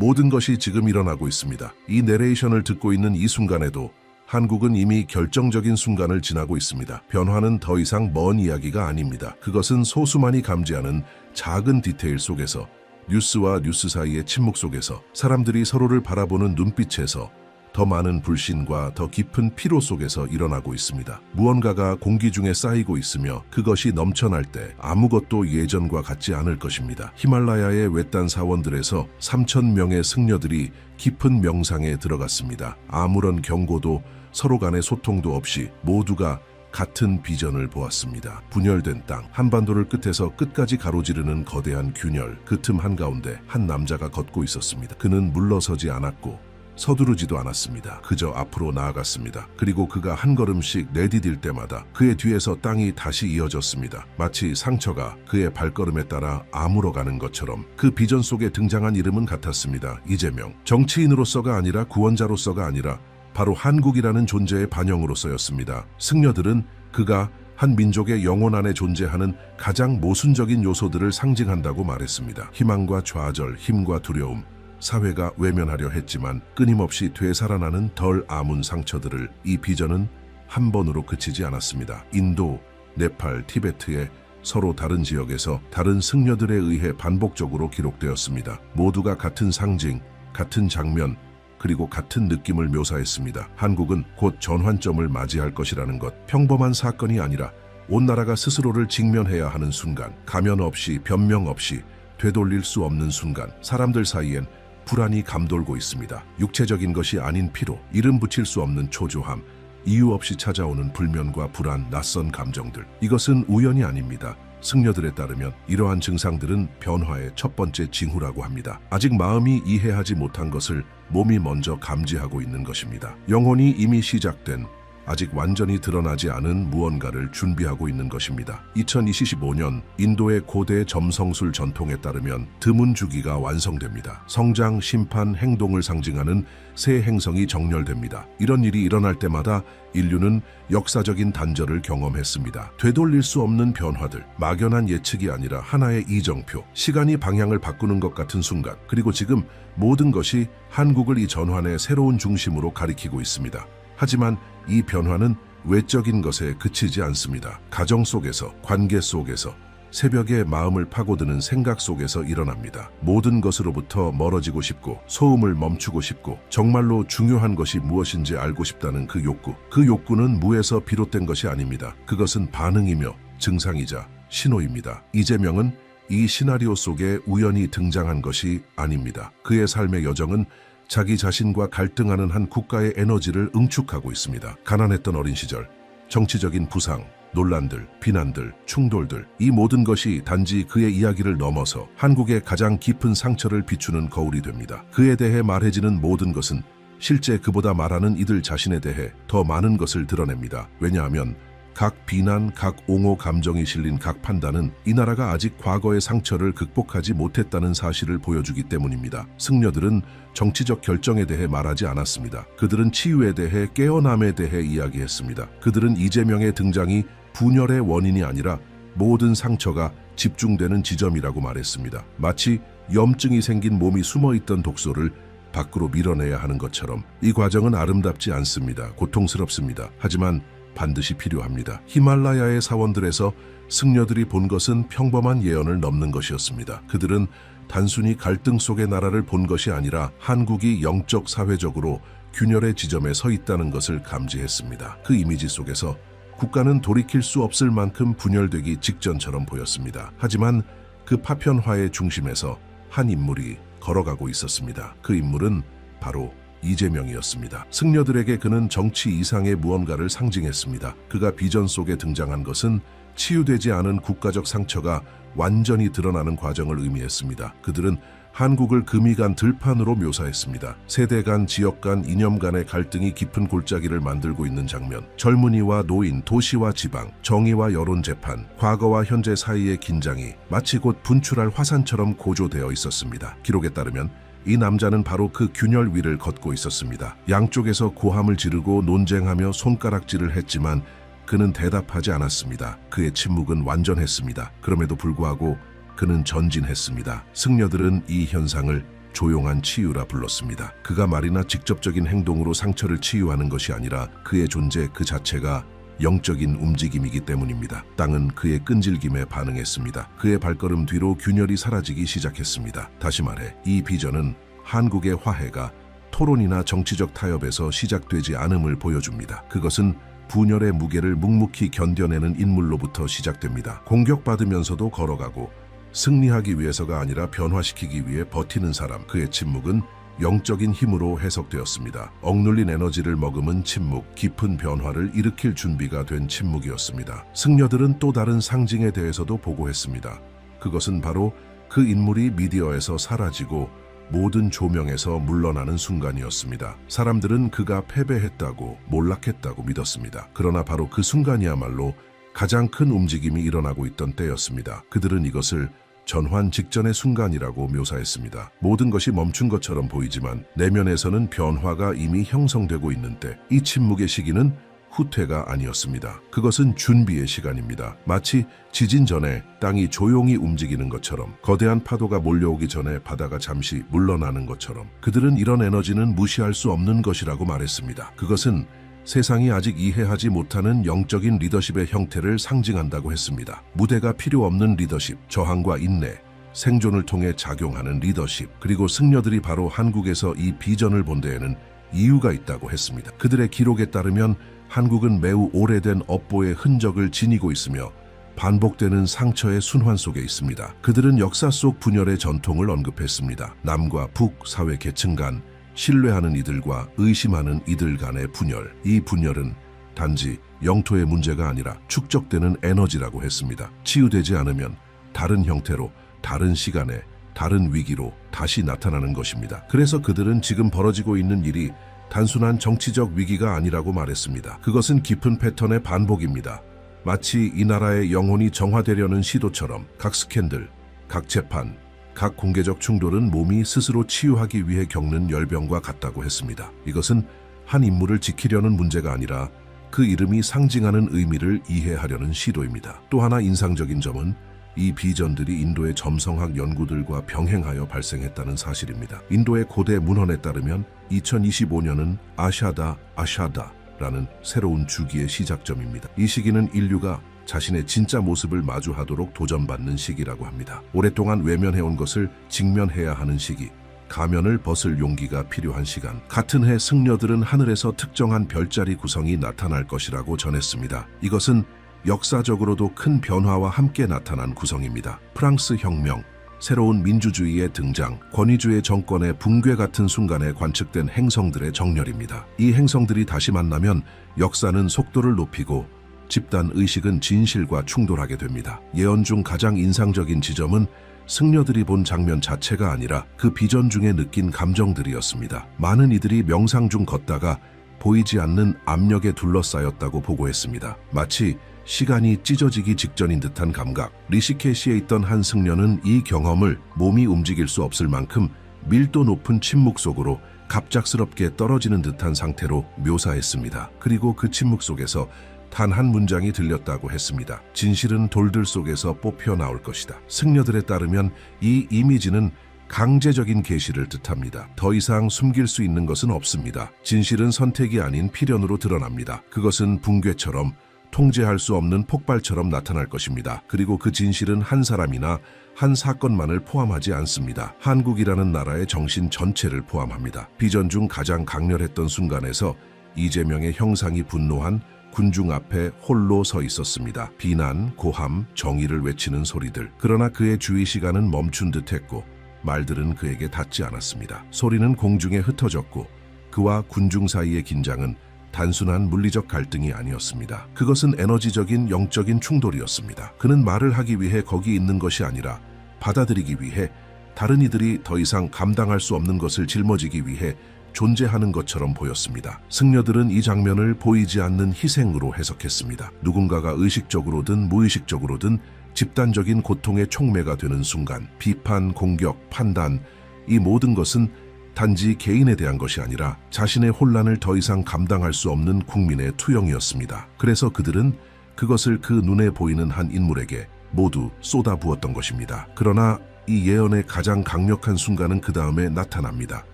모든 것이 지금 일어나고 있습니다. 이 내레이션을 듣고 있는 이 순간에도 한국은 이미 결정적인 순간을 지나고 있습니다. 변화는 더 이상 먼 이야기가 아닙니다. 그것은 소수만이 감지하는 작은 디테일 속에서, 뉴스와 뉴스 사이의 침묵 속에서, 사람들이 서로를 바라보는 눈빛에서, 더 많은 불신과 더 깊은 피로 속에서 일어나고 있습니다. 무언가가 공기 중에 쌓이고 있으며 그것이 넘쳐날 때 아무것도 예전과 같지 않을 것입니다. 히말라야의 외딴 사원들에서 3,000명의 승려들이 깊은 명상에 들어갔습니다. 아무런 경고도 서로 간의 소통도 없이 모두가 같은 비전을 보았습니다. 분열된 땅, 한반도를 끝에서 끝까지 가로지르는 거대한 균열, 그 틈 한가운데 한 남자가 걷고 있었습니다. 그는 물러서지 않았고 서두르지도 않았습니다. 그저 앞으로 나아갔습니다. 그리고 그가 한 걸음씩 내디딜 때마다 그의 뒤에서 땅이 다시 이어졌습니다. 마치 상처가 그의 발걸음에 따라 아물어가는 것처럼. 그 비전 속에 등장한 이름은 같았습니다. 이재명. 정치인으로서가 아니라 구원자로서가 아니라 바로 한국이라는 존재의 반영으로서였습니다. 승려들은 그가 한 민족의 영혼 안에 존재하는 가장 모순적인 요소들을 상징한다고 말했습니다. 희망과 좌절, 힘과 두려움, 사회가 외면하려 했지만 끊임없이 되살아나는 덜 아문 상처들을. 이 비전은 한 번으로 그치지 않았습니다. 인도, 네팔, 티베트의 서로 다른 지역에서 다른 승려들에 의해 반복적으로 기록되었습니다. 모두가 같은 상징, 같은 장면, 그리고 같은 느낌을 묘사했습니다. 한국은 곧 전환점을 맞이할 것이라는 것. 평범한 사건이 아니라 온 나라가 스스로를 직면해야 하는 순간, 가면 없이, 변명 없이 되돌릴 수 없는 순간. 사람들 사이엔 불안이 감돌고 있습니다. 육체적인 것이 아닌 피로, 이름 붙일 수 없는 초조함, 이유 없이 찾아오는 불면과 불안, 낯선 감정들. 이것은 우연이 아닙니다. 승려들에 따르면 이러한 증상들은 변화의 첫 번째 징후라고 합니다. 아직 마음이 이해하지 못한 것을 몸이 먼저 감지하고 있는 것입니다. 영혼이 이미 시작된, 아직 완전히 드러나지 않은 무언가를 준비하고 있는 것입니다. 2025년 인도의 고대 점성술 전통에 따르면 드문 주기가 완성됩니다. 성장, 심판, 행동을 상징하는 새 행성이 정렬됩니다. 이런 일이 일어날 때마다 인류는 역사적인 단절을 경험했습니다. 되돌릴 수 없는 변화들, 막연한 예측이 아니라 하나의 이정표, 시간이 방향을 바꾸는 것 같은 순간. 그리고 지금 모든 것이 한국을 이 전환의 새로운 중심으로 가리키고 있습니다. 하지만 이 변화는 외적인 것에 그치지 않습니다. 가정 속에서, 관계 속에서, 새벽에 마음을 파고드는 생각 속에서 일어납니다. 모든 것으로부터 멀어지고 싶고, 소음을 멈추고 싶고, 정말로 중요한 것이 무엇인지 알고 싶다는 그 욕구. 그 욕구는 무에서 비롯된 것이 아닙니다. 그것은 반응이며 증상이자 신호입니다. 이재명은 이 시나리오 속에 우연히 등장한 것이 아닙니다. 그의 삶의 여정은 자기 자신과 갈등하는 한 국가의 에너지를 응축하고 있습니다. 가난했던 어린 시절, 정치적인 부상, 논란들, 비난들, 충돌들, 이 모든 것이 단지 그의 이야기를 넘어서 한국의 가장 깊은 상처를 비추는 거울이 됩니다. 그에 대해 말해지는 모든 것은 실제 그보다 말하는 이들 자신에 대해 더 많은 것을 드러냅니다. 왜냐하면 각 비난, 각 옹호 감정이 실린 각 판단은 이 나라가 아직 과거의 상처를 극복하지 못했다는 사실을 보여주기 때문입니다. 승려들은 정치적 결정에 대해 말하지 않았습니다. 그들은 치유에 대해, 깨어남에 대해 이야기했습니다. 그들은 이재명의 등장이 분열의 원인이 아니라 모든 상처가 집중되는 지점이라고 말했습니다. 마치 염증이 생긴 몸이 숨어있던 독소를 밖으로 밀어내야 하는 것처럼. 이 과정은 아름답지 않습니다. 고통스럽습니다. 하지만 반드시 필요합니다. 히말라야의 사원들에서 승려들이 본 것은 평범한 예언을 넘는 것이었습니다. 그들은 단순히 갈등 속의 나라를 본 것이 아니라 한국이 영적 사회적으로 균열의 지점에 서 있다는 것을 감지했습니다. 그 이미지 속에서 국가는 돌이킬 수 없을 만큼 분열되기 직전처럼 보였습니다. 하지만 그 파편화의 중심에서 한 인물이 걸어가고 있었습니다. 그 인물은 바로 이재명이었습니다. 승려들에게 그는 정치 이상의 무언가를 상징했습니다. 그가 비전 속에 등장한 것은 치유되지 않은 국가적 상처가 완전히 드러나는 과정을 의미했습니다. 그들은 한국을 금이 간 들판으로 묘사했습니다. 세대 간, 지역 간, 이념 간의 갈등이 깊은 골짜기를 만들고 있는 장면. 젊은이와 노인, 도시와 지방, 정의와 여론 재판, 과거와 현재 사이의 긴장이 마치 곧 분출할 화산처럼 고조되어 있었습니다. 기록에 따르면 이 남자는 바로 그 균열 위를 걷고 있었습니다. 양쪽에서 고함을 지르고 논쟁하며 손가락질을 했지만 그는 대답하지 않았습니다. 그의 침묵은 완전했습니다. 그럼에도 불구하고 그는 전진했습니다. 승려들은 이 현상을 조용한 치유라 불렀습니다. 그가 말이나 직접적인 행동으로 상처를 치유하는 것이 아니라 그의 존재 그 자체가 영적인 움직임이기 때문입니다. 땅은 그의 끈질김에 반응했습니다. 그의 발걸음 뒤로 균열이 사라지기 시작했습니다. 다시 말해 이 비전은 한국의 화해가 토론이나 정치적 타협에서 시작되지 않음을 보여줍니다. 그것은 분열의 무게를 묵묵히 견뎌내는 인물로부터 시작됩니다. 공격받으면서도 걸어가고 승리하기 위해서가 아니라 변화시키기 위해 버티는 사람. 그의 침묵은 영적인 힘으로 해석되었습니다. 억눌린 에너지를 머금은 침묵, 깊은 변화를 일으킬 준비가 된 침묵이었습니다. 승려들은 또 다른 상징에 대해서도 보고했습니다. 그것은 바로 그 인물이 미디어에서 사라지고 모든 조명에서 물러나는 순간이었습니다. 사람들은 그가 패배했다고, 몰락했다고 믿었습니다. 그러나 바로 그 순간이야말로 가장 큰 움직임이 일어나고 있던 때였습니다. 그들은 이것을 전환 직전의 순간이라고 묘사했습니다. 모든 것이 멈춘 것처럼 보이지만 내면에서는 변화가 이미 형성되고 있는 때, 이 침묵의 시기는 후퇴가 아니었습니다. 그것은 준비의 시간입니다. 마치 지진 전에 땅이 조용히 움직이는 것처럼, 거대한 파도가 몰려오기 전에 바다가 잠시 물러나는 것처럼, 그들은 이런 에너지는 무시할 수 없는 것이라고 말했습니다. 그것은 세상이 아직 이해하지 못하는 영적인 리더십의 형태를 상징한다고 했습니다. 무대가 필요 없는 리더십, 저항과 인내, 생존을 통해 작용하는 리더십, 그리고 승려들이 바로 한국에서 이 비전을 본 데에는 이유가 있다고 했습니다. 그들의 기록에 따르면 한국은 매우 오래된 업보의 흔적을 지니고 있으며 반복되는 상처의 순환 속에 있습니다. 그들은 역사 속 분열의 전통을 언급했습니다. 남과 북 사회 계층 간, 신뢰하는 이들과 의심하는 이들 간의 분열. 이 분열은 단지 영토의 문제가 아니라 축적되는 에너지라고 했습니다. 치유되지 않으면 다른 형태로, 다른 시간에, 다른 위기로 다시 나타나는 것입니다. 그래서 그들은 지금 벌어지고 있는 일이 단순한 정치적 위기가 아니라고 말했습니다. 그것은 깊은 패턴의 반복입니다. 마치 이 나라의 영혼이 정화되려는 시도처럼 각 스캔들, 각 재판, 각 공개적 충돌은 몸이 스스로 치유하기 위해 겪는 열병과 같다고 했습니다. 이것은 한 인물을 지키려는 문제가 아니라 그 이름이 상징하는 의미를 이해하려는 시도입니다. 또 하나 인상적인 점은 이 비전들이 인도의 점성학 연구들과 병행하여 발생했다는 사실입니다. 인도의 고대 문헌에 따르면 2025년은 아샤다라는 새로운 주기의 시작점입니다. 이 시기는 인류가 자신의 진짜 모습을 마주하도록 도전받는 시기라고 합니다. 오랫동안 외면해온 것을 직면해야 하는 시기, 가면을 벗을 용기가 필요한 시간. 같은 해 승려들은 하늘에서 특정한 별자리 구성이 나타날 것이라고 전했습니다. 이것은 역사적으로도 큰 변화와 함께 나타난 구성입니다. 프랑스 혁명, 새로운 민주주의의 등장, 권위주의 정권의 붕괴 같은 순간에 관측된 행성들의 정렬입니다. 이 행성들이 다시 만나면 역사는 속도를 높이고 집단 의식은 진실과 충돌하게 됩니다. 예언 중 가장 인상적인 지점은 승려들이 본 장면 자체가 아니라 그 비전 중에 느낀 감정들이었습니다. 많은 이들이 명상 중 걷다가 보이지 않는 압력에 둘러싸였다고 보고했습니다. 마치 시간이 찢어지기 직전인 듯한 감각. 리시케시에 있던 한 승려는 이 경험을 몸이 움직일 수 없을 만큼 밀도 높은 침묵 속으로 갑작스럽게 떨어지는 듯한 상태로 묘사했습니다. 그리고 그 침묵 속에서 단 한 문장이 들렸다고 했습니다. 진실은 돌들 속에서 뽑혀 나올 것이다. 승려들에 따르면 이 이미지는 강제적인 계시를 뜻합니다. 더 이상 숨길 수 있는 것은 없습니다. 진실은 선택이 아닌 필연으로 드러납니다. 그것은 붕괴처럼, 통제할 수 없는 폭발처럼 나타날 것입니다. 그리고 그 진실은 한 사람이나 한 사건만을 포함하지 않습니다. 한국이라는 나라의 정신 전체를 포함합니다. 비전 중 가장 강렬했던 순간에서 이재명의 형상이 분노한 군중 앞에 홀로 서 있었습니다. 비난, 고함, 정의를 외치는 소리들. 그러나 그의 주의 시간은 멈춘 듯했고 말들은 그에게 닿지 않았습니다. 소리는 공중에 흩어졌고 그와 군중 사이의 긴장은 단순한 물리적 갈등이 아니었습니다. 그것은 에너지적인 영적인 충돌이었습니다. 그는 말을 하기 위해 거기 있는 것이 아니라 받아들이기 위해, 다른 이들이 더 이상 감당할 수 없는 것을 짊어지기 위해 존재하는 것처럼 보였습니다. 승려들은 이 장면을 보이지 않는 희생으로 해석했습니다. 누군가가 의식적으로든 무의식적으로든 집단적인 고통의 촉매가 되는 순간, 비판, 공격, 판단, 이 모든 것은 단지 개인에 대한 것이 아니라 자신의 혼란을 더 이상 감당할 수 없는 국민의 투영이었습니다. 그래서 그들은 그것을 그 눈에 보이는 한 인물에게 모두 쏟아부었던 것입니다. 그러나 이 예언의 가장 강력한 순간은 그 다음에 나타납니다.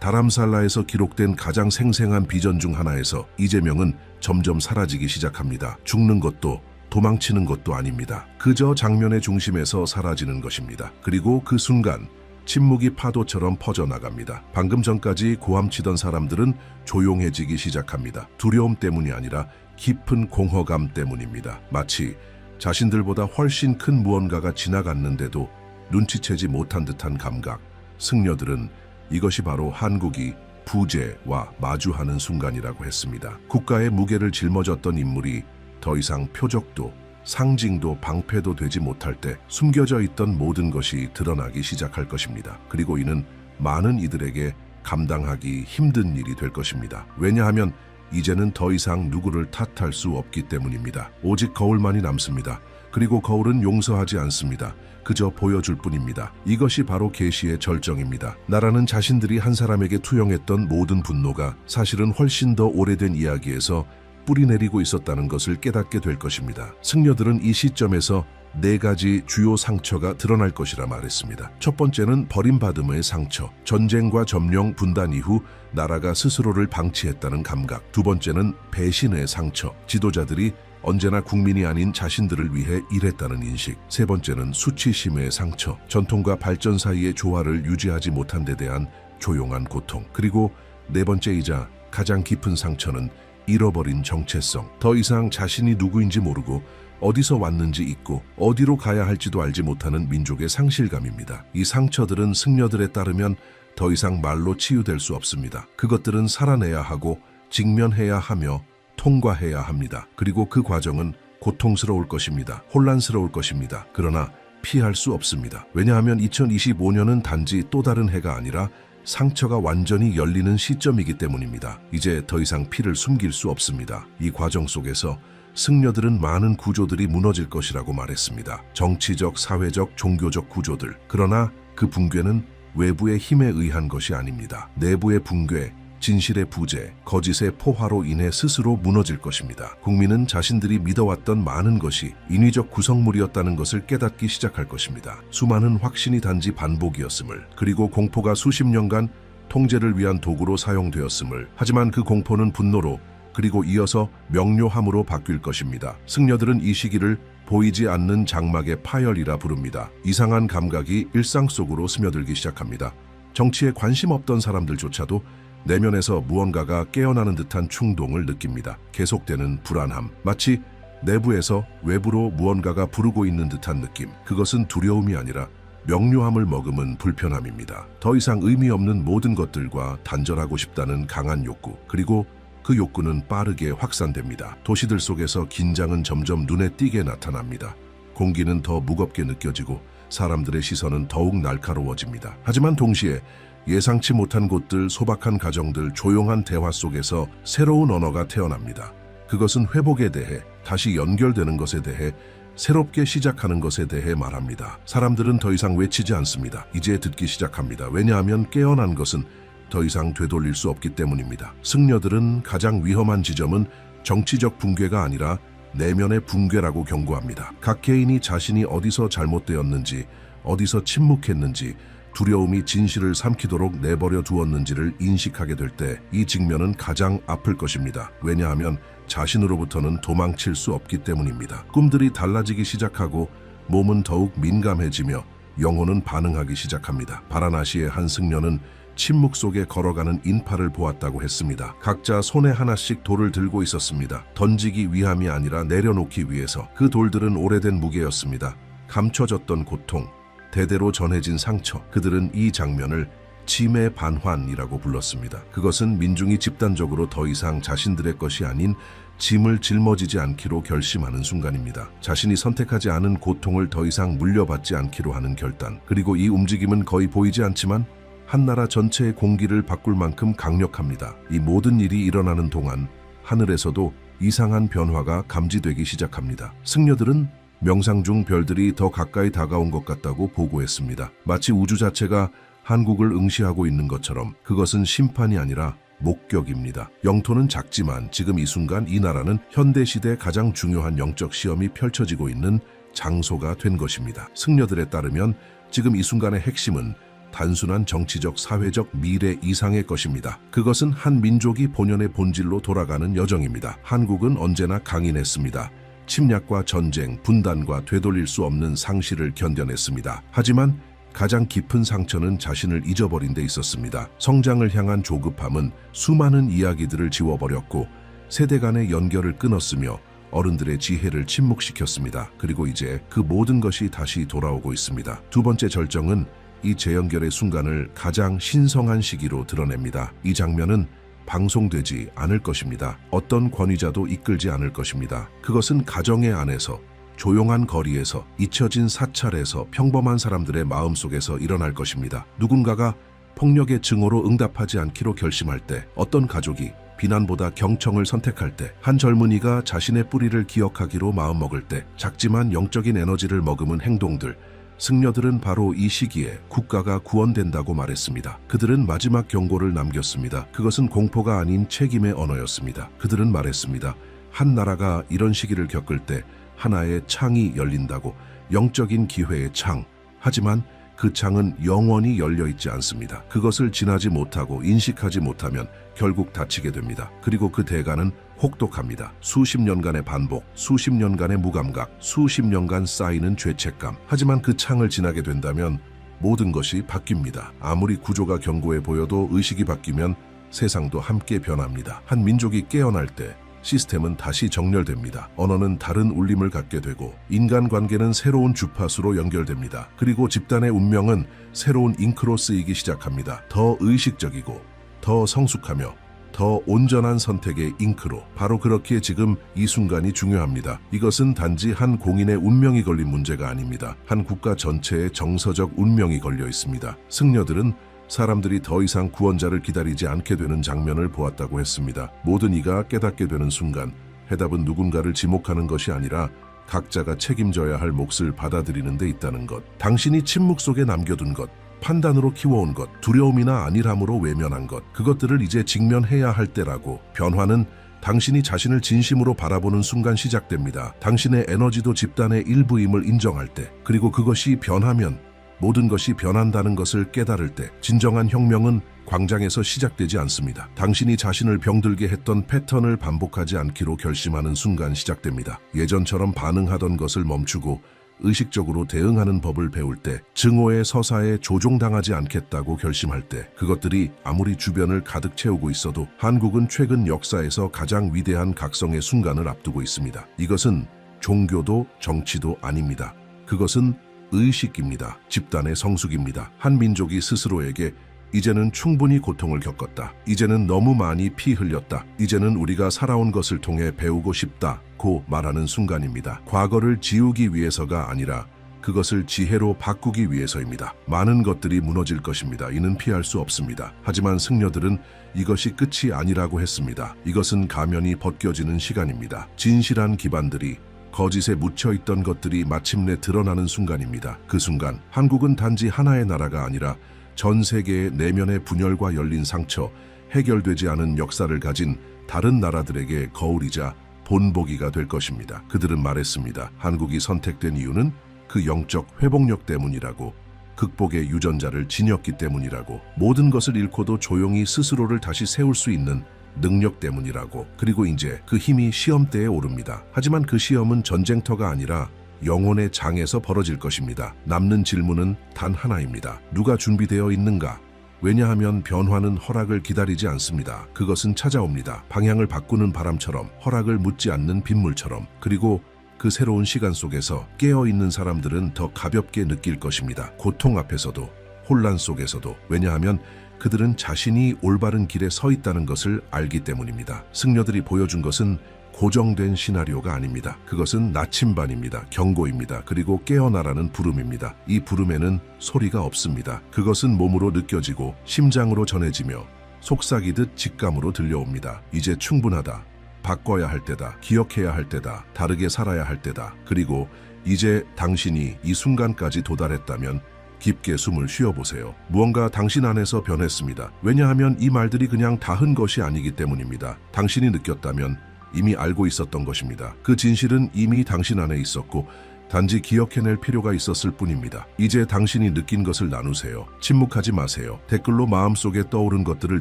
다람살라에서 기록된 가장 생생한 비전 중 하나에서 이재명은 점점 사라지기 시작합니다. 죽는 것도 도망치는 것도 아닙니다. 그저 장면의 중심에서 사라지는 것입니다. 그리고 그 순간 침묵이 파도처럼 퍼져나갑니다. 방금 전까지 고함치던 사람들은 조용해지기 시작합니다. 두려움 때문이 아니라 깊은 공허감 때문입니다. 마치 자신들보다 훨씬 큰 무언가가 지나갔는데도 눈치채지 못한 듯한 감각. 승려들은 이것이 바로 한국이 부재와 마주하는 순간이라고 했습니다. 국가의 무게를 짊어졌던 인물이 더 이상 표적도 상징도 방패도 되지 못할 때 숨겨져 있던 모든 것이 드러나기 시작할 것입니다. 그리고 이는 많은 이들에게 감당하기 힘든 일이 될 것입니다. 왜냐하면 이제는 더 이상 누구를 탓할 수 없기 때문입니다. 오직 거울만이 남습니다. 그리고 거울은 용서하지 않습니다. 그저 보여줄 뿐입니다. 이것이 바로 계시의 절정입니다. 나라는 자신들이 한 사람에게 투영했던 모든 분노가 사실은 훨씬 더 오래된 이야기에서 뿌리내리고 있었다는 것을 깨닫게 될 것입니다. 승려들은 이 시점에서 4가지 주요 상처가 드러날 것이라 말했습니다. 첫 번째는 버림받음의 상처, 전쟁과 점령 분단 이후 나라가 스스로를 방치했다는 감각. 두 번째는 배신의 상처, 지도자들이 언제나 국민이 아닌 자신들을 위해 일했다는 인식. 세 번째는 수치심의 상처, 전통과 발전 사이의 조화를 유지하지 못한 데 대한 조용한 고통. 그리고 네 번째이자 가장 깊은 상처는 잃어버린 정체성. 더 이상 자신이 누구인지 모르고 어디서 왔는지 잊고 어디로 가야 할지도 알지 못하는 민족의 상실감입니다. 이 상처들은 승려들에 따르면 더 이상 말로 치유될 수 없습니다. 그것들은 살아내야 하고 직면해야 하며 통과해야 합니다. 그리고 그 과정은 고통스러울 것입니다. 혼란스러울 것입니다. 그러나 피할 수 없습니다. 왜냐하면 2025년은 단지 또 다른 해가 아니라 상처가 완전히 열리는 시점이기 때문입니다. 이제 더 이상 피를 숨길 수 없습니다. 이 과정 속에서 승려들은 많은 구조들이 무너질 것이라고 말했습니다. 정치적, 사회적, 종교적 구조들. 그러나 그 붕괴는 외부의 힘에 의한 것이 아닙니다. 내부의 붕괴, 진실의 부재, 거짓의 포화로 인해 스스로 무너질 것입니다. 국민은 자신들이 믿어왔던 많은 것이 인위적 구성물이었다는 것을 깨닫기 시작할 것입니다. 수많은 확신이 단지 반복이었음을, 그리고 공포가 수십 년간 통제를 위한 도구로 사용되었음을, 하지만 그 공포는 분노로 그리고 이어서 명료함으로 바뀔 것입니다. 승려들은 이 시기를 보이지 않는 장막의 파열이라 부릅니다. 이상한 감각이 일상 속으로 스며들기 시작합니다. 정치에 관심 없던 사람들조차도 내면에서 무언가가 깨어나는 듯한 충동을 느낍니다. 계속되는 불안함, 마치 내부에서 외부로 무언가가 부르고 있는 듯한 느낌. 그것은 두려움이 아니라 명료함을 머금은 불편함입니다. 더 이상 의미 없는 모든 것들과 단절하고 싶다는 강한 욕구, 그리고 그 욕구는 빠르게 확산됩니다. 도시들 속에서 긴장은 점점 눈에 띄게 나타납니다. 공기는 더 무겁게 느껴지고 사람들의 시선은 더욱 날카로워집니다. 하지만 동시에 예상치 못한 곳들, 소박한 가정들, 조용한 대화 속에서 새로운 언어가 태어납니다. 그것은 회복에 대해, 다시 연결되는 것에 대해, 새롭게 시작하는 것에 대해 말합니다. 사람들은 더 이상 외치지 않습니다. 이제 듣기 시작합니다. 왜냐하면 깨어난 것은 더 이상 되돌릴 수 없기 때문입니다. 승려들은 가장 위험한 지점은 정치적 붕괴가 아니라 내면의 붕괴라고 경고합니다. 각 개인이 자신이 어디서 잘못되었는지, 어디서 침묵했는지, 두려움이 진실을 삼키도록 내버려 두었는지를 인식하게 될 때 이 직면은 가장 아플 것입니다. 왜냐하면 자신으로부터는 도망칠 수 없기 때문입니다. 꿈들이 달라지기 시작하고 몸은 더욱 민감해지며 영혼은 반응하기 시작합니다. 바라나시의 한 승려는 침묵 속에 걸어가는 인파를 보았다고 했습니다. 각자 손에 하나씩 돌을 들고 있었습니다. 던지기 위함이 아니라 내려놓기 위해서. 그 돌들은 오래된 무게였습니다. 감춰졌던 고통, 대대로 전해진 상처. 그들은 이 장면을 짐의 반환이라고 불렀습니다. 그것은 민중이 집단적으로 더 이상 자신들의 것이 아닌 짐을 짊어지지 않기로 결심하는 순간입니다. 자신이 선택하지 않은 고통을 더 이상 물려받지 않기로 하는 결단. 그리고 이 움직임은 거의 보이지 않지만 한 나라 전체의 공기를 바꿀 만큼 강력합니다. 이 모든 일이 일어나는 동안 하늘에서도 이상한 변화가 감지되기 시작합니다. 승려들은 명상 중 별들이 더 가까이 다가온 것 같다고 보고했습니다. 마치 우주 자체가 한국을 응시하고 있는 것처럼. 그것은 심판이 아니라 목격입니다. 영토는 작지만 지금 이 순간 이 나라는 현대시대 가장 중요한 영적 시험이 펼쳐지고 있는 장소가 된 것입니다. 승려들에 따르면 지금 이 순간의 핵심은 단순한 정치적, 사회적 미래 이상의 것입니다. 그것은 한 민족이 본연의 본질로 돌아가는 여정입니다. 한국은 언제나 강인했습니다. 침략과 전쟁, 분단과 되돌릴 수 없는 상실을 견뎌냈습니다. 하지만 가장 깊은 상처는 자신을 잊어버린 데 있었습니다. 성장을 향한 조급함은 수많은 이야기들을 지워버렸고 세대 간의 연결을 끊었으며 어른들의 지혜를 침묵시켰습니다. 그리고 이제 그 모든 것이 다시 돌아오고 있습니다. 두 번째 절정은 이 재연결의 순간을 가장 신성한 시기로 드러냅니다. 이 장면은 방송되지 않을 것입니다. 어떤 권위자도 이끌지 않을 것입니다. 그것은 가정의 안에서, 조용한 거리에서, 잊혀진 사찰에서, 평범한 사람들의 마음속에서 일어날 것입니다. 누군가가 폭력의 증오로 응답하지 않기로 결심할 때, 어떤 가족이 비난보다 경청을 선택할 때, 한 젊은이가 자신의 뿌리를 기억하기로 마음먹을 때, 작지만 영적인 에너지를 머금은 행동들, 승려들은 바로 이 시기에 국가가 구원된다고 말했습니다. 그들은 마지막 경고를 남겼습니다. 그것은 공포가 아닌 책임의 언어였습니다. 그들은 말했습니다. 한 나라가 이런 시기를 겪을 때 하나의 창이 열린다고, 영적인 기회의 창. 하지만 그 창은 영원히 열려있지 않습니다. 그것을 지나지 못하고 인식하지 못하면 결국 닫히게 됩니다. 그리고 그 대가는 혹독합니다. 수십 년간의 반복, 수십 년간의 무감각, 수십 년간 쌓이는 죄책감. 하지만 그 창을 지나게 된다면 모든 것이 바뀝니다. 아무리 구조가 견고해 보여도 의식이 바뀌면 세상도 함께 변합니다. 한 민족이 깨어날 때 시스템은 다시 정렬됩니다. 언어는 다른 울림을 갖게 되고 인간관계는 새로운 주파수로 연결됩니다. 그리고 집단의 운명은 새로운 잉크로 쓰이기 시작합니다. 더 의식적이고 더 성숙하며 더 온전한 선택의 잉크로. 바로 그렇기에 지금 이 순간이 중요합니다. 이것은 단지 한 공인의 운명이 걸린 문제가 아닙니다. 한 국가 전체의 정서적 운명이 걸려 있습니다. 승려들은 사람들이 더 이상 구원자를 기다리지 않게 되는 장면을 보았다고 했습니다. 모든 이가 깨닫게 되는 순간 해답은 누군가를 지목하는 것이 아니라 각자가 책임져야 할 몫을 받아들이는 데 있다는 것. 당신이 침묵 속에 남겨둔 것, 판단으로 키워온 것, 두려움이나 안일함으로 외면한 것, 그것들을 이제 직면해야 할 때라고. 변화는 당신이 자신을 진심으로 바라보는 순간 시작됩니다. 당신의 에너지도 집단의 일부임을 인정할 때, 그리고 그것이 변하면 모든 것이 변한다는 것을 깨달을 때, 진정한 혁명은 광장에서 시작되지 않습니다. 당신이 자신을 병들게 했던 패턴을 반복하지 않기로 결심하는 순간 시작됩니다. 예전처럼 반응하던 것을 멈추고 의식적으로 대응하는 법을 배울 때, 증오의 서사에 조종당하지 않겠다고 결심할 때, 그것들이 아무리 주변을 가득 채우고 있어도 한국은 최근 역사에서 가장 위대한 각성의 순간을 앞두고 있습니다. 이것은 종교도 정치도 아닙니다. 그것은 의식입니다. 집단의 성숙입니다. 한 민족이 스스로에게 이제는 충분히 고통을 겪었다. 이제는 너무 많이 피 흘렸다. 이제는 우리가 살아온 것을 통해 배우고 싶다고 말하는 순간입니다. 과거를 지우기 위해서가 아니라 그것을 지혜로 바꾸기 위해서입니다. 많은 것들이 무너질 것입니다. 이는 피할 수 없습니다. 하지만 승려들은 이것이 끝이 아니라고 했습니다. 이것은 가면이 벗겨지는 시간입니다. 진실한 기반들이, 거짓에 묻혀있던 것들이 마침내 드러나는 순간입니다. 그 순간 한국은 단지 하나의 나라가 아니라 전 세계의 내면의 분열과 열린 상처, 해결되지 않은 역사를 가진 다른 나라들에게 거울이자 본보기가 될 것입니다. 그들은 말했습니다. 한국이 선택된 이유는 그 영적 회복력 때문이라고, 극복의 유전자를 지녔기 때문이라고, 모든 것을 잃고도 조용히 스스로를 다시 세울 수 있는 능력 때문이라고. 그리고 이제 그 힘이 시험대에 오릅니다. 하지만 그 시험은 전쟁터가 아니라 영혼의 장에서 벌어질 것입니다. 남는 질문은 단 하나입니다. 누가 준비되어 있는가? 왜냐하면 변화는 허락을 기다리지 않습니다. 그것은 찾아옵니다. 방향을 바꾸는 바람처럼, 허락을 묻지 않는 빗물처럼. 그리고 그 새로운 시간 속에서 깨어있는 사람들은 더 가볍게 느낄 것입니다. 고통 앞에서도, 혼란 속에서도. 왜냐하면 그들은 자신이 올바른 길에 서 있다는 것을 알기 때문입니다. 승려들이 보여준 것은 고정된 시나리오가 아닙니다. 그것은 나침반입니다. 경고입니다. 그리고 깨어나라는 부름입니다. 이 부름에는 소리가 없습니다. 그것은 몸으로 느껴지고 심장으로 전해지며 속삭이듯 직감으로 들려옵니다. 이제 충분하다. 바꿔야 할 때다. 기억해야 할 때다. 다르게 살아야 할 때다. 그리고 이제 당신이 이 순간까지 도달했다면 깊게 숨을 쉬어보세요. 무언가 당신 안에서 변했습니다. 왜냐하면 이 말들이 그냥 다 흔 것이 아니기 때문입니다. 당신이 느꼈다면 이미 알고 있었던 것입니다. 그 진실은 이미 당신 안에 있었고 단지 기억해낼 필요가 있었을 뿐입니다. 이제 당신이 느낀 것을 나누세요. 침묵하지 마세요. 댓글로 마음속에 떠오른 것들을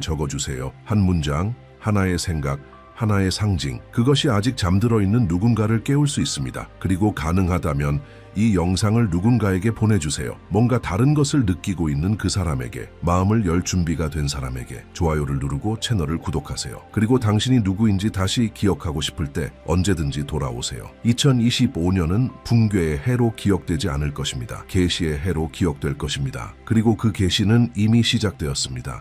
적어주세요. 한 문장, 하나의 생각, 하나의 상징, 그것이 아직 잠들어 있는 누군가를 깨울 수 있습니다. 그리고 가능하다면 이 영상을 누군가에게 보내주세요. 뭔가 다른 것을 느끼고 있는 그 사람에게, 마음을 열 준비가 된 사람에게. 좋아요를 누르고 채널을 구독하세요. 그리고 당신이 누구인지 다시 기억하고 싶을 때 언제든지 돌아오세요. 2025년은 붕괴의 해로 기억되지 않을 것입니다. 계시의 해로 기억될 것입니다. 그리고 그 계시는 이미 시작되었습니다.